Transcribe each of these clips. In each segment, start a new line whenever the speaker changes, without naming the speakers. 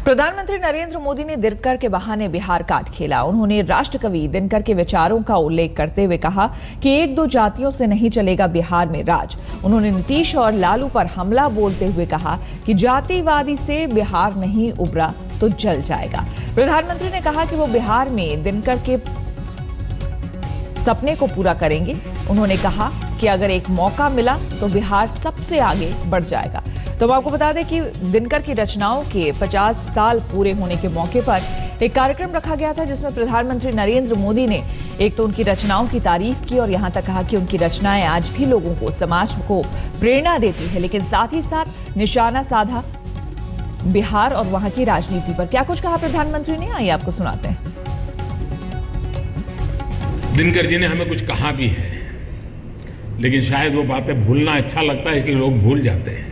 प्रधानमंत्री नरेंद्र मोदी ने दिनकर के बहाने बिहार काट खेला। उन्होंने राष्ट्रकवि दिनकर के विचारों का उल्लेख करते हुए कहा कि एक दो जातियों से नहीं चलेगा बिहार में राज। उन्होंने नीतीश और लालू पर हमला बोलते हुए कहा कि जातिवादी से बिहार नहीं उभरा तो जल जाएगा। प्रधानमंत्री ने कहा कि वो बिहार में दिनकर के सपने को पूरा करेंगे। उन्होंने कहा कि अगर एक मौका मिला तो बिहार सबसे आगे बढ़ जाएगा। तो हम आपको बता दें कि दिनकर की रचनाओं के 50 साल पूरे होने के मौके पर एक कार्यक्रम रखा गया था, जिसमें प्रधानमंत्री नरेंद्र मोदी ने एक तो उनकी रचनाओं की तारीफ की और यहां तक कहा कि उनकी रचनाएं आज भी लोगों को, समाज को प्रेरणा देती है, लेकिन साथ ही साथ निशाना साधा बिहार और वहां की राजनीति पर। क्या कुछ कहा प्रधानमंत्री ने, आइए आपको सुनाते हैं।
दिनकर जी ने हमें कुछ कहा भी है, लेकिन शायद वो बातें भूलना अच्छा लगता है, इसलिए लोग भूल जाते हैं।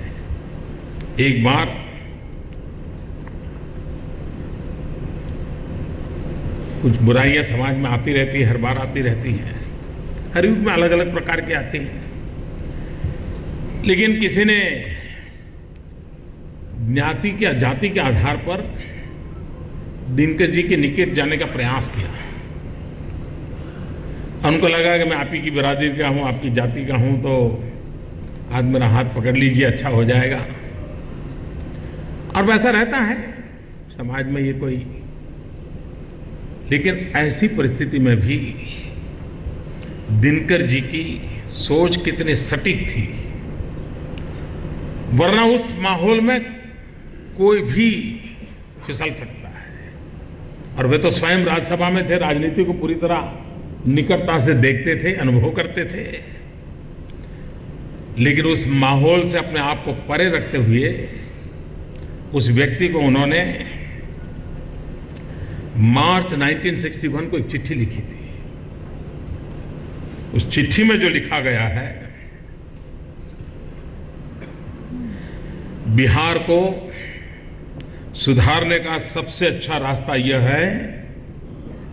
एक बार कुछ बुराइयां समाज में आती रहती है, हर बार आती रहती हैं, हर युग में अलग अलग प्रकार की आती हैं, लेकिन किसी ने ज्ञाति के जाति के आधार पर दिनकर जी के निकट जाने का प्रयास किया। उनको लगा कि मैं आप ही की बिरादरी का हूं, आपकी जाति का हूं, तो आज मेरा हाथ पकड़ लीजिए, अच्छा हो जाएगा। और वैसा रहता है समाज में ये कोई, लेकिन ऐसी परिस्थिति में भी दिनकर जी की सोच कितनी सटीक थी, वरना उस माहौल में कोई भी फिसल सकता है। और वे तो स्वयं राज्यसभा में थे, राजनीति को पूरी तरह निकटता से देखते थे, अनुभव करते थे, लेकिन उस माहौल से अपने आप को परे रखते हुए उस व्यक्ति को उन्होंने मार्च 1961 को एक चिट्ठी लिखी थी। उस चिट्ठी में जो लिखा गया है, बिहार को सुधारने का सबसे अच्छा रास्ता यह है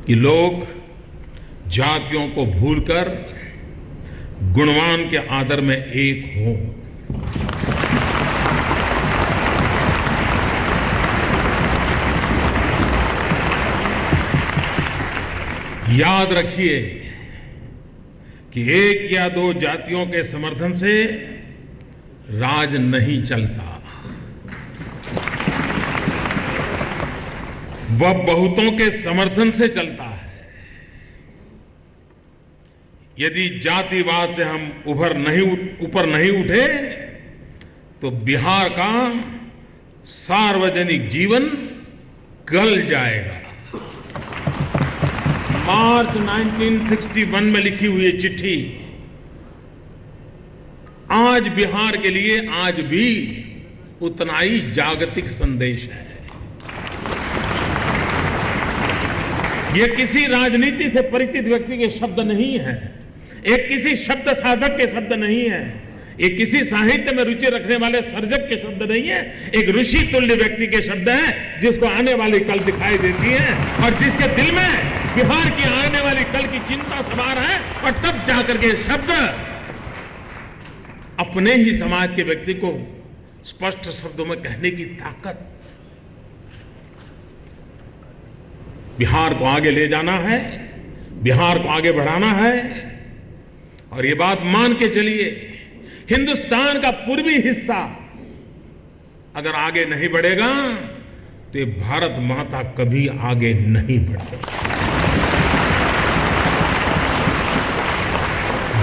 कि लोग जातियों को भूलकर गुणवान के आदर में एक हों। याद रखिए कि एक या दो जातियों के समर्थन से राज नहीं चलता, वह बहुतों के समर्थन से चलता है। यदि जातिवाद से हम ऊपर नहीं उठे तो बिहार का सार्वजनिक जीवन गल जाएगा। मार्च 1961 में लिखी हुई चिट्ठी आज बिहार के लिए आज भी उतना ही जागतिक संदेश है। यह किसी राजनीति से परिचित व्यक्ति के शब्द नहीं है, एक किसी शब्द साधक के शब्द नहीं है, एक किसी साहित्य में रुचि रखने वाले सर्जक के शब्द नहीं है, एक ऋषि तुल्य व्यक्ति के शब्द है, जिसको आने वाली कल दिखाई देती है और जिसके दिल में बिहार की आने वाली कल की चिंता सवार है, और तब जाकर के शब्द अपने ही समाज के व्यक्ति को स्पष्ट शब्दों में कहने की ताकत। बिहार को आगे ले जाना है, बिहार को आगे बढ़ाना है, और ये बात मान के चलिए, हिंदुस्तान का पूर्वी हिस्सा अगर आगे नहीं बढ़ेगा तो ये भारत माता कभी आगे नहीं बढ़ सकती।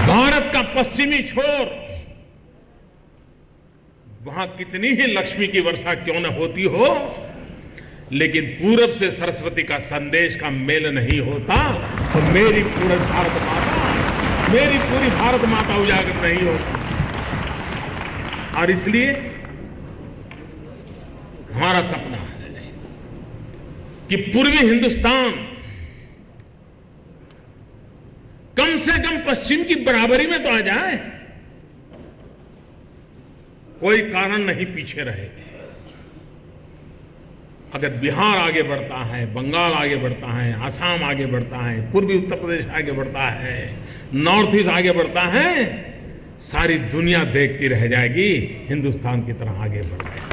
भारत का पश्चिमी छोर, वहां कितनी ही लक्ष्मी की वर्षा क्यों न होती हो, लेकिन पूरब से सरस्वती का संदेश का मेल नहीं होता तो मेरी पूरी भारत माता उजागर नहीं हो सकती। और इसलिए हमारा सपना है कि पूर्वी हिंदुस्तान कम से कम पश्चिम की बराबरी में तो आ जाए, कोई कारण नहीं पीछे रहे। अगर बिहार आगे बढ़ता है, बंगाल आगे बढ़ता है, आसाम आगे बढ़ता है, पूर्वी उत्तर प्रदेश आगे बढ़ता है, नॉर्थ ईस्ट आगे बढ़ता है, सारी दुनिया देखती रह जाएगी हिंदुस्तान की तरह आगे बढ़ जाएगी।